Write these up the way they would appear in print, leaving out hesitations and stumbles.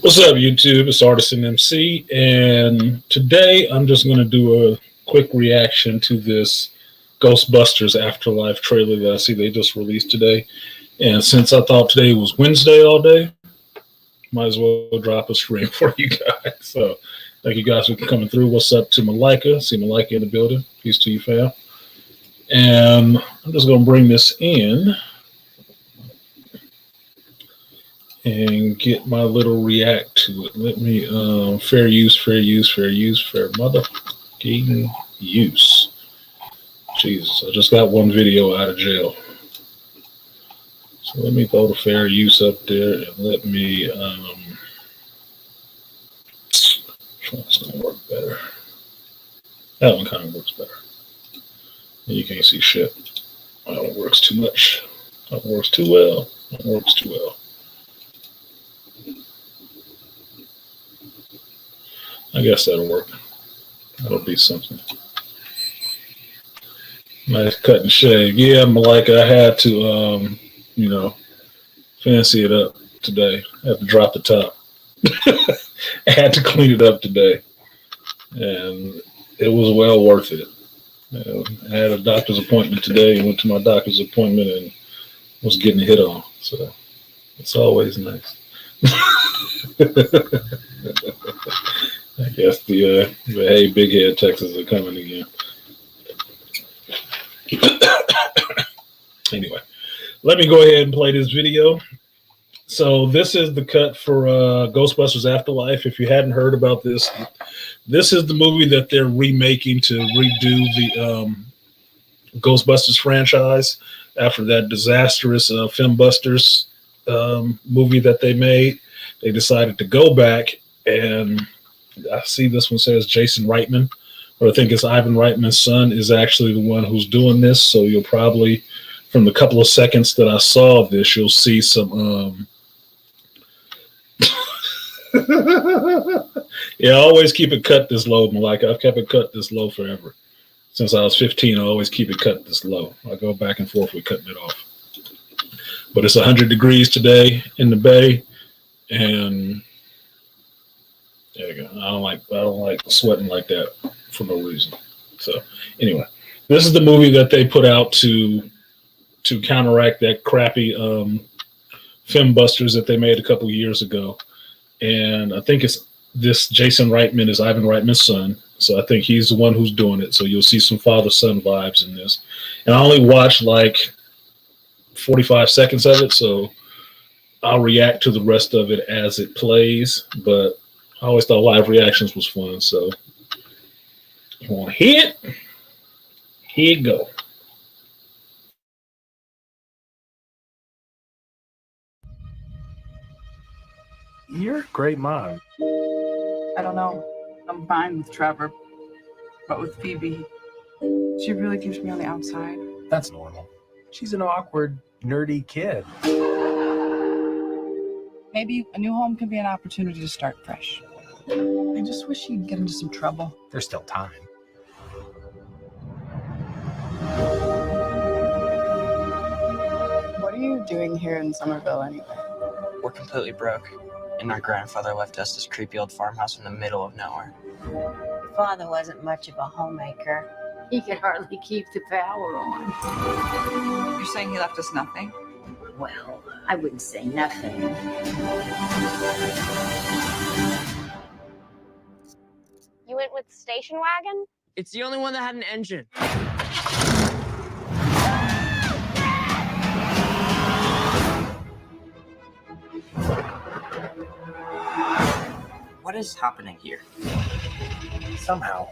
What's up, YouTube? It's Artisan MC, and today I'm just going to do a quick reaction to this Ghostbusters Afterlife trailer that I see they just released today. And since I thought today was Wednesday all day, might as well drop a stream for you guys. So thank you guys for coming through. What's up to Malika? See Malika in the building. Peace to you, fam. And I'm just going to bring this in and get my little react to it. Let me fair use, fair motherfucking use. Jesus, I just got one video out of jail. So let me throw the fair use up there and let me which one's gonna work better? That one kind of works better. You can't see shit. That one works too much. That one works too well. That one works too well. I guess that'll work. That'll be something. Nice cut and shave. Yeah, Malika, I had to, fancy it up today. I had to drop the top. I had to clean it up today. And it was well worth it. I had a doctor's appointment today. Went to my doctor's appointment and was getting hit on. So it's always nice. I guess the hey, big head Texas are coming again. Anyway, let me go ahead and play this video. So this is the cut for Ghostbusters Afterlife. If you hadn't heard about this, this is the movie that they're remaking to redo the Ghostbusters franchise after that disastrous Filmbusters movie that they made. They decided to go back, and I see this one says Jason Reitman, or I think it's Ivan Reitman's son is actually the one who's doing this. So you'll probably, from the couple of seconds that I saw of this, you'll see some yeah, I always keep it cut this low, Malika. I've kept it cut this low forever. Since I was 15, I always keep it cut this low. I go back and forth with cutting it off. But it's 100 degrees today in the Bay, and there you go. I don't like sweating like that for no reason. So anyway, this is the movie that they put out to counteract that crappy Filmbusters that they made a couple years ago. And I think it's this Jason Reitman is Ivan Reitman's son. So I think he's the one who's doing it. So you'll see some father-son vibes in this. And I only watched like 45 seconds of it, so I'll react to the rest of it as it plays. But I always thought live reactions was fun. So you want to hear it? Here you go. You're a great mom. I don't know. I'm fine with Trevor, but with Phoebe, she really keeps me on the outside. That's normal. She's an awkward, nerdy kid. Maybe a new home can be an opportunity to start fresh. I just wish she'd get into some trouble. There's still time. What are you doing here in Somerville anyway? We're completely broke, and my grandfather left us this creepy old farmhouse in the middle of nowhere. Your father wasn't much of a homemaker. He could hardly keep the power on. You're saying he left us nothing? Well, I wouldn't say nothing. You went with the station wagon? It's the only one that had an engine. What is happening here? Somehow,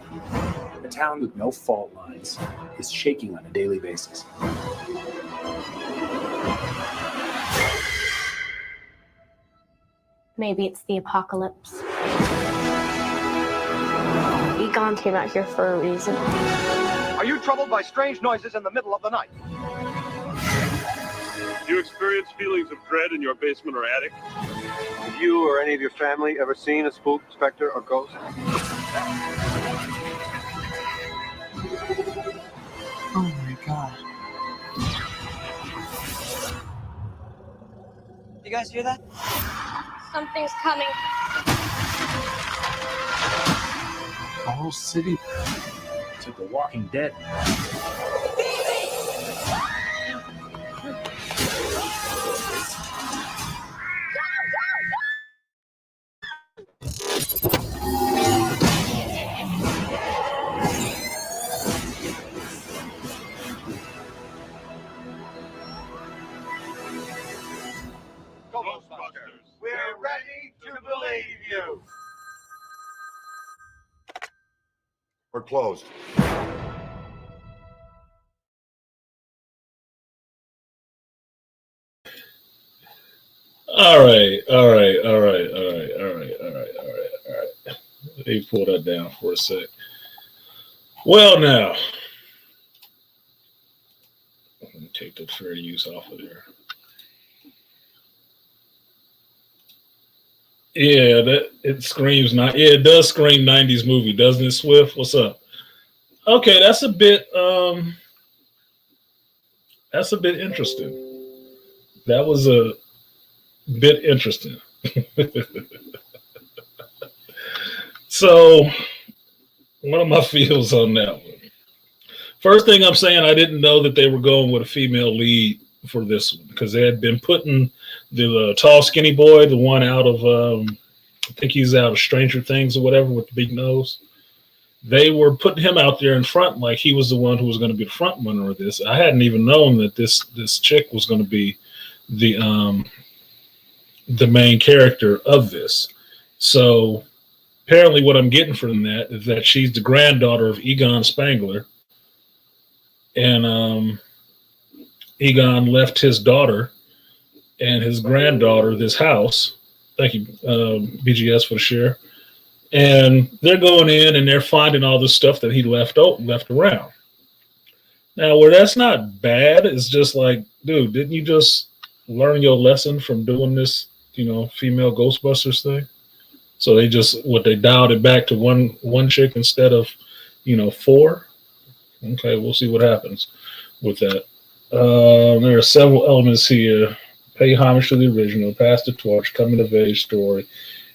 a town with no fault lines is shaking on a daily basis. Maybe it's the apocalypse. Egon came out here for a reason. Are you troubled by strange noises in the middle of the night? Do you experience feelings of dread in your basement or attic? Have you or any of your family ever seen a spook, specter, or ghost? Oh my God. You guys hear that? Something's coming. The whole city. It's like The Walking Dead. Ghostbusters, we're ready to believe you. We're closed. All right. Let me pull that down for a sec. Well, now, let me take the fair use off of there. Yeah, it screams not. Yeah, it does scream 90s movie, doesn't it, Swift? What's up? Okay, that's a bit interesting. That was a bit interesting. So, what are my feels on that one? First thing I'm saying, I didn't know that they were going with a female lead for this one because they had been putting the tall, skinny boy, the one out of, I think he's out of Stranger Things or whatever with the big nose. They were putting him out there in front like he was the one who was going to be the front runner of this. I hadn't even known that this chick was going to be the main character of this. So apparently what I'm getting from that is that she's the granddaughter of Egon Spangler. And Egon left his daughter and his granddaughter this house. Thank you, BGS, for the share. And they're going in and they're finding all this stuff that he left around. Now, where that's not bad, it's just like, dude, didn't you just learn your lesson from doing this, female Ghostbusters thing? So they dialed it back to one chick instead of, 4. Okay, we'll see what happens with that. There are several elements here. Pay homage to the original, pass the torch, coming of age story,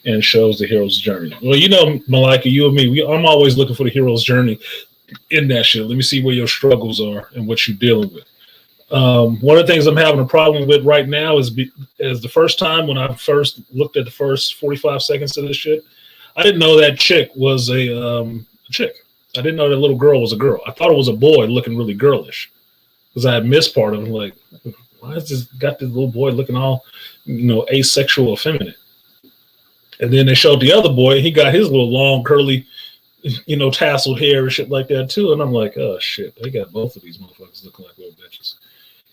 and shows the hero's journey. Well, Malika, you and me, I'm always looking for the hero's journey in that shit. Let me see where your struggles are and what you're dealing with. One of the things I'm having a problem with right now is the first time when I first looked at the first 45 seconds of this shit, I didn't know that chick was a chick. I didn't know that little girl was a girl. I thought it was a boy looking really girlish because I had missed part of it. Like, why has this got this little boy looking all, asexual, effeminate? And then they showed the other boy. He got his little long, curly, tasseled hair and shit like that too. And I'm like, oh shit, they got both of these motherfuckers looking like little bitches.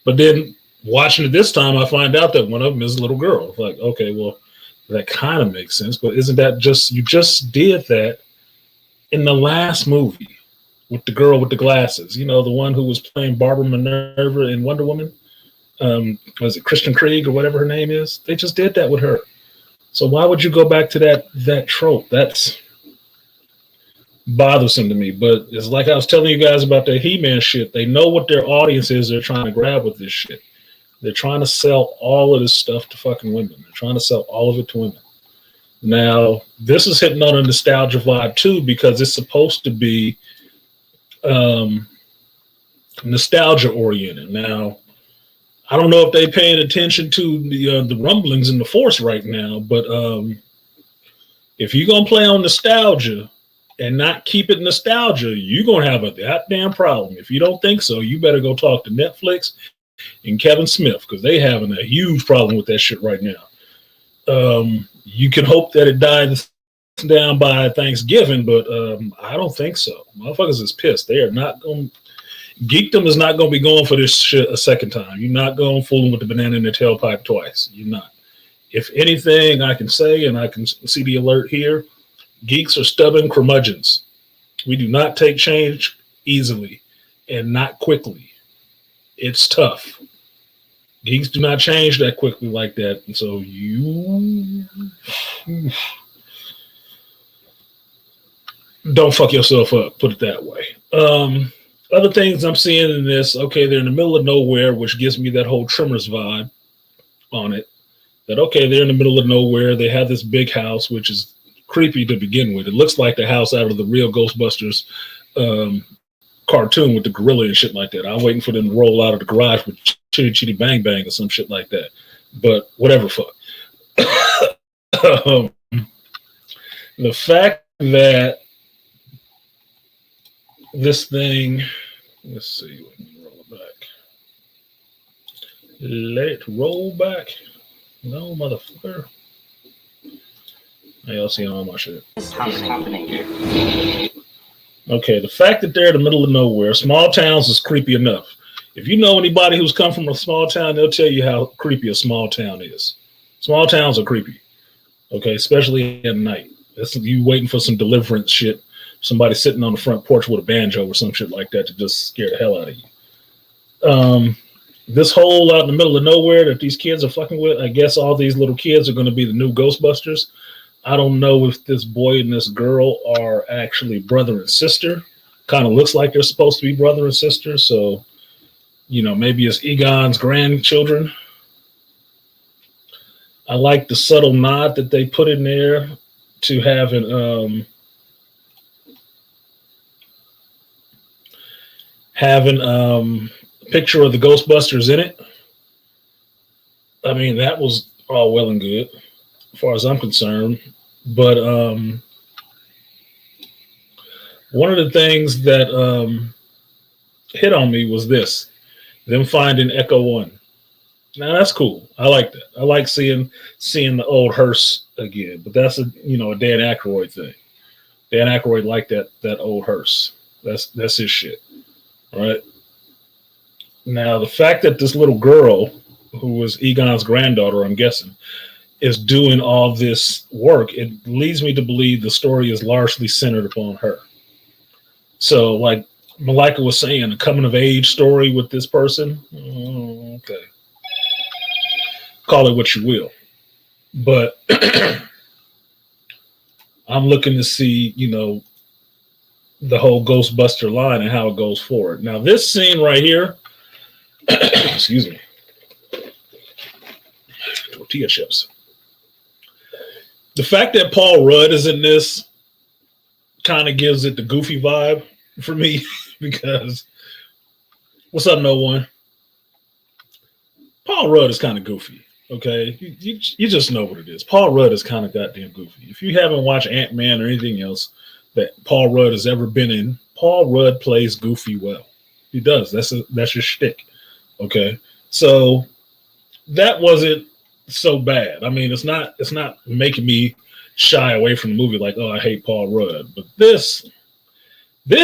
But then watching it this time, I find out that one of them is a little girl. Like, okay, well, that kind of makes sense. But isn't that you just did that in the last movie with the girl with the glasses? The one who was playing Barbara Minerva in Wonder Woman. Was it Kristen Krieg or whatever her name is? They just did that with her. So why would you go back to that trope? That's bothersome to me. But it's like I was telling you guys about the He-Man shit. They know what their audience is they're trying to grab with this shit. They're trying to sell all of this stuff to fucking women. They're trying to sell all of it to women. Now, this is hitting on a nostalgia vibe too because it's supposed to be nostalgia oriented. Now, I don't know if they're paying attention to the rumblings in the force right now, but if you're going to play on nostalgia and not keep it nostalgia, you're going to have a goddamn problem. If you don't think so, you better go talk to Netflix and Kevin Smith because they having a huge problem with that shit right now. You can hope that it dies down by Thanksgiving, but I don't think so. Motherfuckers is pissed. They are not going. Geekdom is not going to be going for this shit a second time. You're not going fooling with the banana in the tailpipe twice. You're not. If anything, I can say, and I can see the alert here, geeks are stubborn curmudgeons. We do not take change easily and not quickly. It's tough. Geeks do not change that quickly like that. And so you don't fuck yourself up, put it that way. Other things I'm seeing in this, okay, they're in the middle of nowhere, which gives me that whole Tremors vibe on it. that, okay, they're in the middle of nowhere. They have this big house, which is creepy to begin with. It looks like the house out of the real Ghostbusters cartoon with the gorilla and shit like that. I'm waiting for them to roll out of the garage with Chitty Chitty Bang Bang or some shit like that. But whatever, fuck. The fact that this thing, let's see, let me roll it back. Let it roll back. No, motherfucker. Hey, y'all seeing all my shit. Okay, the fact that they're in the middle of nowhere, small towns is creepy enough. If you know anybody who's come from a small town, they'll tell you how creepy a small town is. Small towns are creepy, okay, especially at night. That's you waiting for some deliverance shit. Somebody sitting on the front porch with a banjo or some shit like that to just scare the hell out of you. This hole out in the middle of nowhere that these kids are fucking with, I guess all these little kids are going to be the new Ghostbusters. I don't know if this boy and this girl are actually brother and sister. Kind of looks like they're supposed to be brother and sister. So, you know, maybe it's Egon's grandchildren. I like the subtle nod that they put in there to having a picture of the Ghostbusters in it. I mean, that was all well and good as far as I'm concerned. But one of the things that hit on me was this, them finding Echo 1. Now that's cool. I like that. I like seeing the old hearse again, but that's a Dan Aykroyd thing. Dan Aykroyd liked that old hearse. That's his shit. All right. Now the fact that this little girl, who was Egon's granddaughter, I'm guessing, is doing all this work, it leads me to believe the story is largely centered upon her. So, like Malika was saying, a coming of age story with this person. Okay. Call it what you will. But I'm looking to see, the whole Ghostbuster line and how it goes forward. Now, this scene right here, excuse me, tortilla chips. The fact that Paul Rudd is in this kind of gives it the Goofy vibe for me because, what's up, no one? Paul Rudd is kind of goofy, okay? You just know what it is. Paul Rudd is kind of goddamn goofy. If you haven't watched Ant-Man or anything else that Paul Rudd has ever been in, Paul Rudd plays goofy well. He does. That's your shtick, okay? So that wasn't so bad. I mean, it's not making me shy away from the movie like, oh, I hate Paul Rudd. But this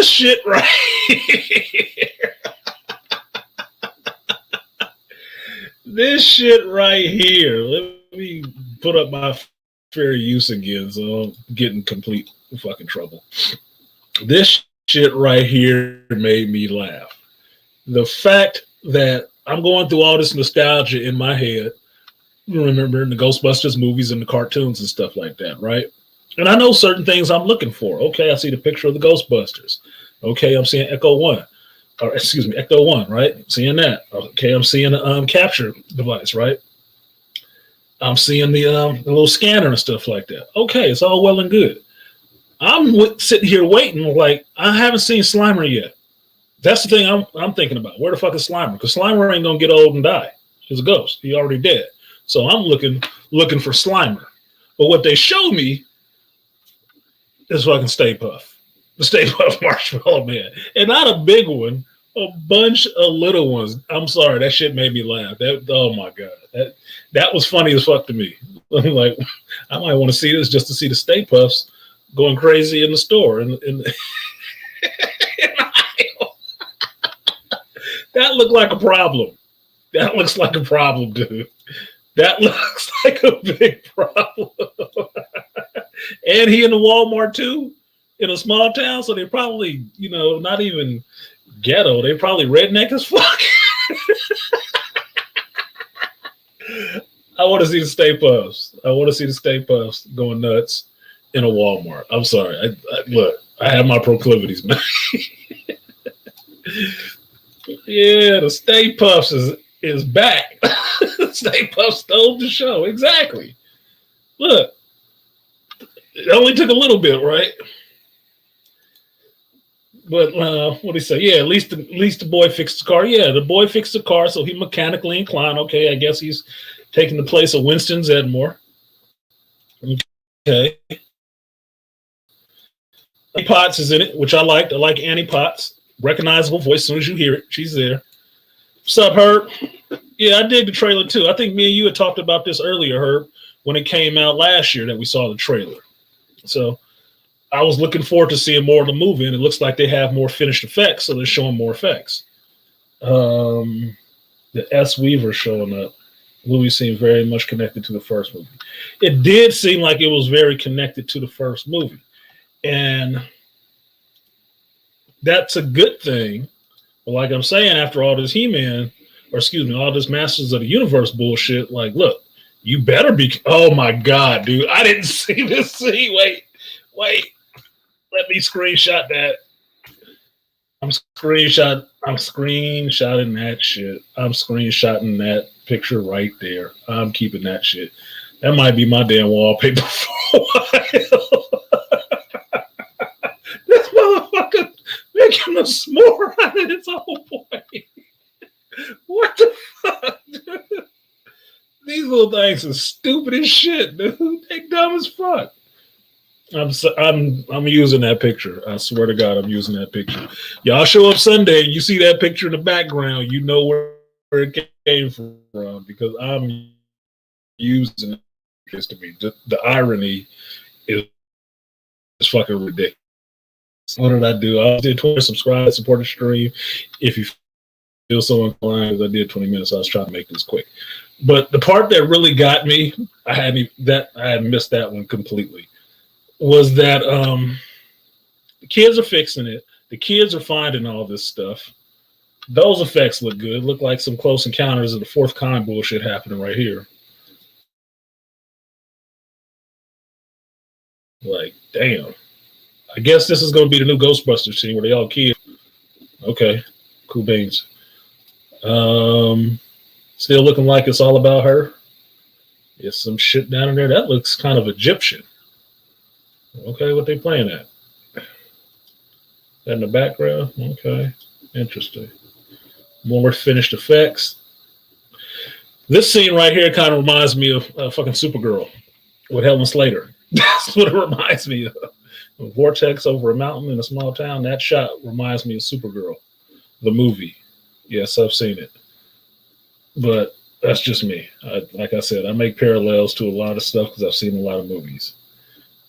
shit right here, this shit right here. Let me put up my fair use again, so I'm getting complete fucking trouble. This shit right here made me laugh. The fact that I'm going through all this nostalgia in my head, remembering the Ghostbusters movies and the cartoons and stuff like that, right? And I know certain things I'm looking for. Okay, I see the picture of the Ghostbusters. Okay, I'm seeing Ecto 1, right? Seeing that. Okay, I'm seeing the capture device, right? I'm seeing the little scanner and stuff like that. Okay, it's all well and good. I'm sitting here waiting, like, I haven't seen Slimer yet. That's the thing I'm thinking about. Where the fuck is Slimer? Because Slimer ain't gonna get old and die. He's a ghost. He already dead. So I'm looking for Slimer. But what they show me is fucking Stay Puft. The Stay Puft Marshmallow Man. And not a big one, a bunch of little ones. I'm sorry, that shit made me laugh. Oh my God. That was funny as fuck to me. I'm like, I might want to see this just to see the Stay Puffs going crazy in the store. That looked like a problem. That looks like a problem, dude. That looks like a big problem. And he in the Walmart too, in a small town. So they probably, not even ghetto. They probably redneck as fuck. I want to see the Stay Puffs. I want to see the Stay Puffs going nuts in a Walmart. I'm sorry. Look, I have my proclivities, man. Yeah, the Stay Puffs is back. Stay Puft stole the show. Exactly. Look, it only took a little bit, right? But what do you say? Yeah, at least the boy fixed the car. Yeah, the boy fixed the car, so he mechanically inclined. Okay, I guess he's taking the place of Winston Zedmore. Okay. Annie Potts is in it, which I liked. I like Annie Potts. Recognizable voice as soon as you hear it. She's there. What's up, Herb? Yeah, I dig the trailer too. I think me and you had talked about this earlier, Herb, when it came out last year that we saw the trailer. So I was looking forward to seeing more of the movie, and it looks like they have more finished effects, so they're showing more effects. The S. Weaver showing up. Movie seemed very much connected to the first movie. It did seem like it was very connected to the first movie. And that's a good thing. But like I'm saying, after all this He-Man, or excuse me, all this Masters of the Universe bullshit, like, look, you better be. Oh my God, dude. I didn't see this scene. Wait. Let me screenshot that. I'm screenshotting that shit. I'm screenshotting that picture right there. I'm keeping that shit. That might be my damn wallpaper for a while. This motherfucker making a s'more out of his own boy. What the fuck, dude? These little things are stupid as shit, dude. They dumb as fuck. I'm using that picture. I swear to God, I'm using that picture. Y'all show up Sunday and you see that picture in the background, you know where it came from because I'm using it. To me, the irony is fucking ridiculous. What did I do? I did 20, subscribe, support the stream. If you feel so inclined, because I did 20 minutes, I was trying to make this quick. But the part that really got me, I had missed that one completely. Was that the kids are fixing it. The kids are finding all this stuff. Those effects look good. Look like some close encounters of the fourth kind bullshit happening right here. Like, damn. I guess this is going to be the new Ghostbusters scene where they all kids. Okay, cool beans. Still looking like it's all about her. There's some shit down in there. That looks kind of Egyptian. Okay, what they playing at? That in the background? Okay, interesting. More finished effects. This scene right here kind of reminds me of fucking Supergirl with Helen Slater. That's what it reminds me of. A vortex over a mountain in a small town. That shot reminds me of Supergirl, the movie. Yes, I've seen it. But that's just me. Like I said, I make parallels to a lot of stuff because I've seen a lot of movies.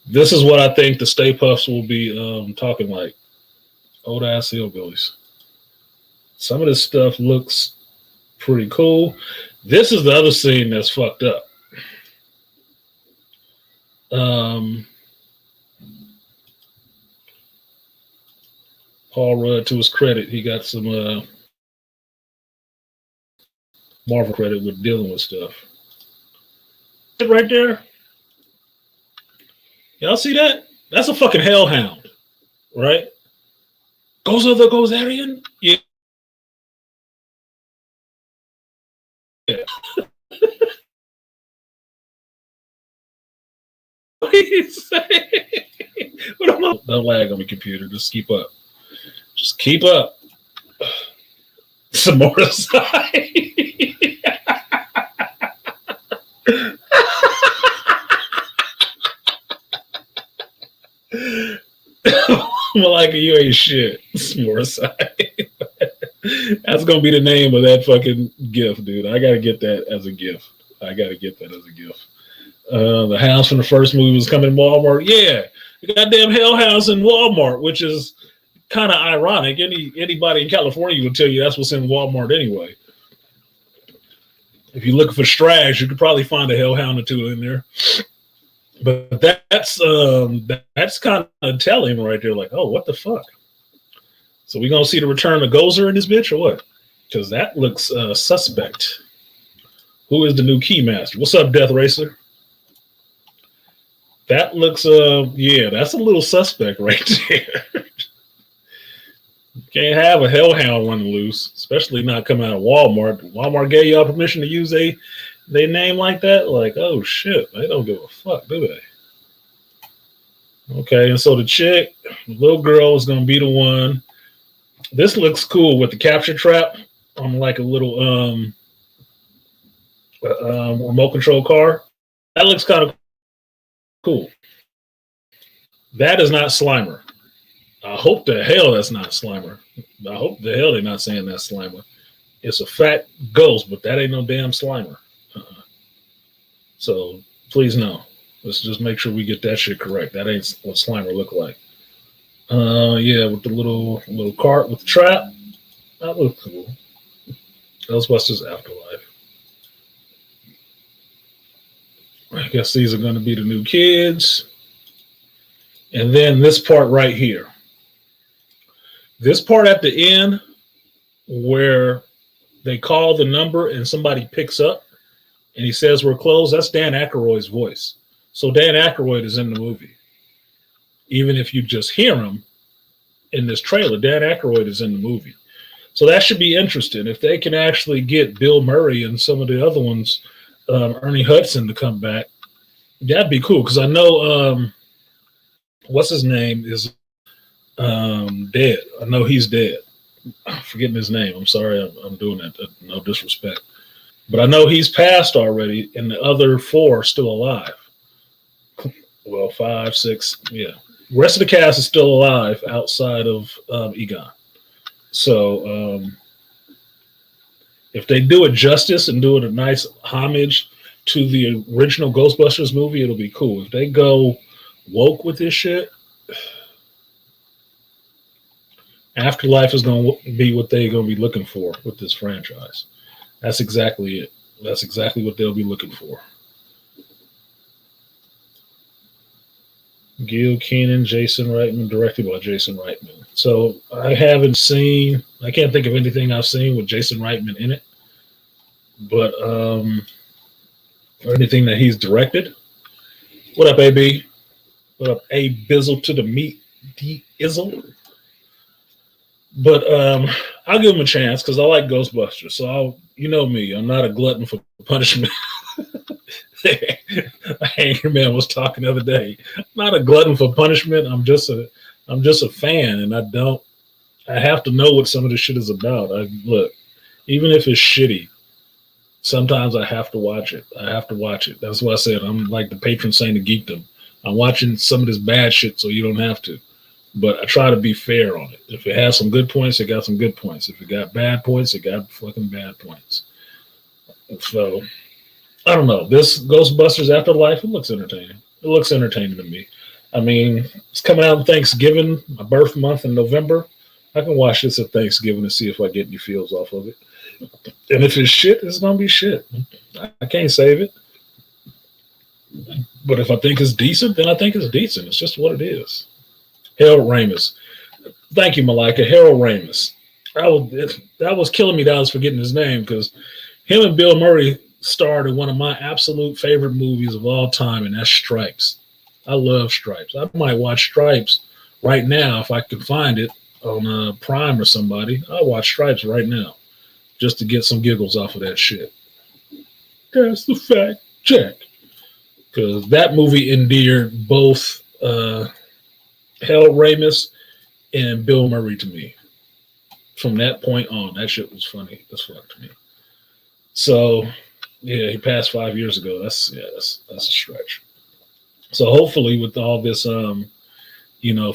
This is what I think the Stay Puffs will be talking like. Old ass hillbillies. Some of this stuff looks pretty cool. This is the other scene that's fucked up. Paul Rudd, to his credit, he got some Marvel credit with dealing with stuff. Right there. Y'all see that? That's a fucking hellhound, right? Goes of the Gozerian? Yeah. What are you saying? Don't lag on the computer. Just keep up. Just keep up. Some more aside. Malika, you ain't shit. Some more aside. That's gonna be the name of that fucking GIF, dude. I gotta get that as a GIF. The house from the first movie was coming to Walmart. Yeah, the goddamn Hell House in Walmart, which is kind of ironic. Anybody in California will tell you that's what's in Walmart anyway. If you're looking for strags, you could probably find a hellhound or two in there. But that's kind of telling right there. Like, oh, what the fuck? So we gonna see the return of Gozer in this bitch or what? Because that looks suspect. Who is the new Keymaster? What's up, Death Racer? That looks yeah, that's a little suspect right there. You can't have a hellhound running loose, especially not coming out of Walmart. Walmart gave y'all permission to use a they name like that, like, oh shit, they don't give a fuck, do they? Okay, and so the chick, the little girl, is gonna be the one. This looks cool with the capture trap on like a little remote control car. That looks kind of cool. That is not Slimer. I hope the hell that's not Slimer. I hope the hell they're not saying that's Slimer. It's a fat ghost, but that ain't no damn Slimer. So please no. Let's just make sure we get that shit correct. That ain't what Slimer look like. Yeah, with the little cart with the trap. That looks cool. Ghostbusters Afterlife. I guess these are going to be the new kids. And then this part right here. This part at the end where they call the number and somebody picks up and he says we're closed, that's Dan Aykroyd's voice. So Dan Aykroyd is in the movie. Even if you just hear him in this trailer, Dan Aykroyd is in the movie. So that should be interesting. If they can actually get Bill Murray and some of the other ones, Ernie Hudson, to come back, that'd be cool. Because I know, what's his name is dead. I know he's dead. I'm forgetting his name. I'm sorry. I'm doing that. No disrespect. But I know he's passed already, and the other four are still alive. Well, 5, 6, yeah. The rest of the cast is still alive outside of Egon. So if they do it justice and do it a nice homage to the original Ghostbusters movie, it'll be cool. If they go woke with this shit, Afterlife is going to be what they're going to be looking for with this franchise. That's exactly it. That's exactly what they'll be looking for. Gil Kenan, Jason Reitman, directed by Jason Reitman. So I can't think of anything I've seen with Jason Reitman in it, but or anything that he's directed. What up, AB? What up, A Bizzle to the meat, D Izzle? But I'll give him a chance because I like Ghostbusters. So you know me, I'm not a glutton for punishment. Angry Man was talking the other day. I'm not a glutton for punishment. I'm just a fan, and I have to know what some of this shit is about. Look, even if it's shitty, sometimes I have to watch it. That's why I said I'm like the patron saint of geekdom. I'm watching some of this bad shit so you don't have to. But I try to be fair on it. If it has some good points, it got some good points. If it got bad points, it got fucking bad points. So I don't know. This Ghostbusters Afterlife, it looks entertaining. It looks entertaining to me. I mean, it's coming out on Thanksgiving, my birth month in November. I can watch this at Thanksgiving and see if I get any feels off of it. And if it's shit, it's going to be shit. I can't save it. But if I think it's decent, then I think it's decent. It's just what it is. Harold Ramis. Thank you, Malika. Harold Ramis. That was killing me that I was forgetting his name because him and Bill Murray starred in one of my absolute favorite movies of all time, and that's Stripes. I love Stripes. I might watch Stripes right now if I can find it on Prime or somebody. I'll watch Stripes right now just to get some giggles off of that shit. That's the fact check. Because that movie endeared both Harold Ramis and Bill Murray to me. From that point on, that shit was funny as fuck to me. So, yeah, he passed 5 years ago. That's a stretch. So hopefully with all this,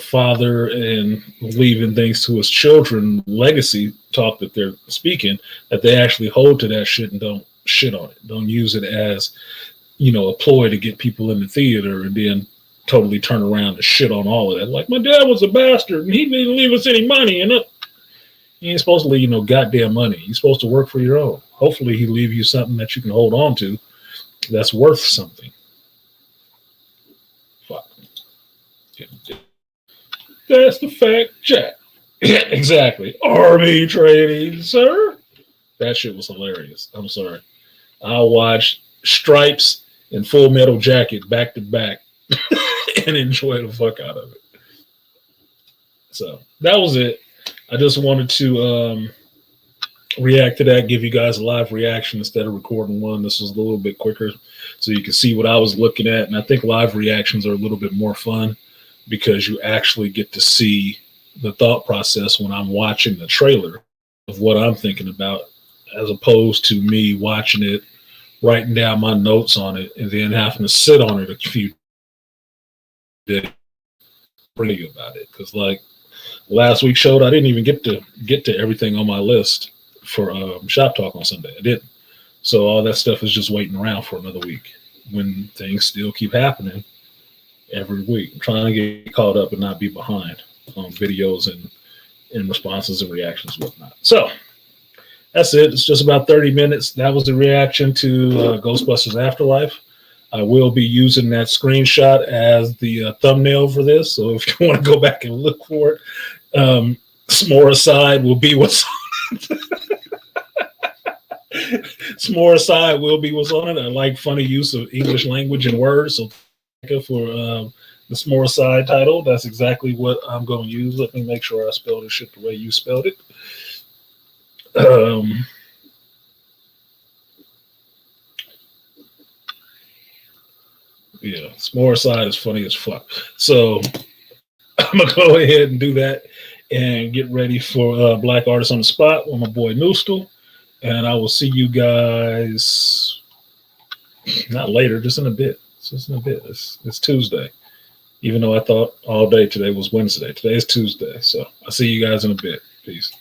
father and leaving things to his children legacy talk that they're speaking, that they actually hold to that shit and don't shit on it. Don't use it as, a ploy to get people in the theater and then totally turn around and shit on all of that. Like, my dad was a bastard and he didn't leave us any money. And you ain't supposed to leave no goddamn money. You're supposed to work for your own. Hopefully he leave you something that you can hold on to that's worth something. Fuck. That's the fact check. Exactly. Arbitrating, sir. That shit was hilarious. I'm sorry. I'll watch Stripes and Full Metal Jacket back to back and enjoy the fuck out of it. So that was it. I just wanted to react to that, give you guys a live reaction instead of recording one. This was a little bit quicker so you can see what I was looking at. And I think live reactions are a little bit more fun because you actually get to see the thought process when I'm watching the trailer of what I'm thinking about, as opposed to me watching it, writing down my notes on it, and then having to sit on it a few days about it. Because like last week showed, I didn't even get to everything on my list for Shop Talk on Sunday. I didn't. So all that stuff is just waiting around for another week when things still keep happening every week. I'm trying to get caught up and not be behind on videos and responses and reactions and whatnot. So that's it. It's just about 30 minutes. That was the reaction to Ghostbusters Afterlife. I will be using that screenshot as the thumbnail for this. So if you want to go back and look for it, S'more Aside will be what's on it. S'more Aside will be what's on it. I like funny use of English language and words. So for the S'more Aside title, that's exactly what I'm going to use. Let me make sure I spelled this shit the way you spelled it. Yeah, S'more Aside is funny as fuck. So I'm gonna go ahead and do that and get ready for Black Artist on the Spot with my boy Noostal, and I will see you guys not later, just in a bit. Just in a bit. It's Tuesday, even though I thought all day today was Wednesday. Today is Tuesday, so I'll see you guys in a bit. Peace.